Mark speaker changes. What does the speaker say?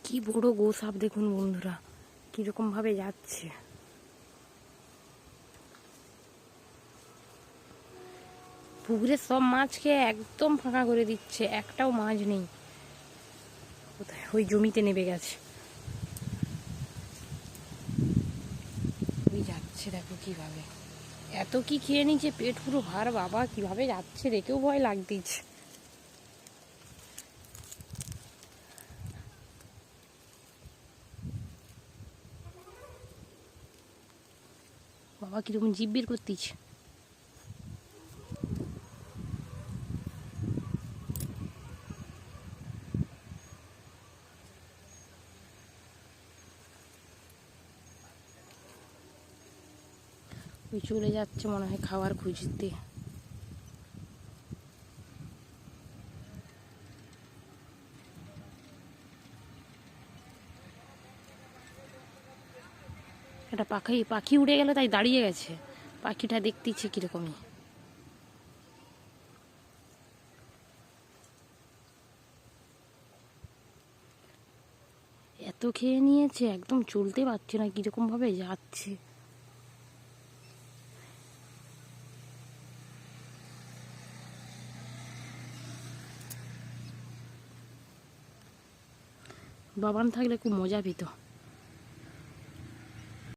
Speaker 1: কি বড় গোসাপ দেখুন বন্ধুরা, কিরকম ভাবে যাচ্ছে। পুকুরের সব মাছকে একদম ফাঁকা করে দিচ্ছে, একটাও মাছ নেই। কোথায়? ওই জমিতে নেমে গেছে। ওই যাচ্ছে, দেখো কিভাবে। এত কি খেয়ে নিচ্ছে, পেট পুরো ভার। বাবা কিভাবে যাচ্ছে দেখেও ভয় লাগতেছে। বাবা কিরকম জিভ বের করতেছে। ওই চলে যাচ্ছে মনে হয় খাবার খুঁজতে। একটা পাখি উড়ে গেল, তাই দাঁড়িয়ে গেছে। পাখিটা দেখতেছে কিরকমই। এত খেয়ে নিয়েছে, একদম চলতে পারছে না, কিরকম ভাবে যাচ্ছে। বাবান থাকলে খুব মজা পেত।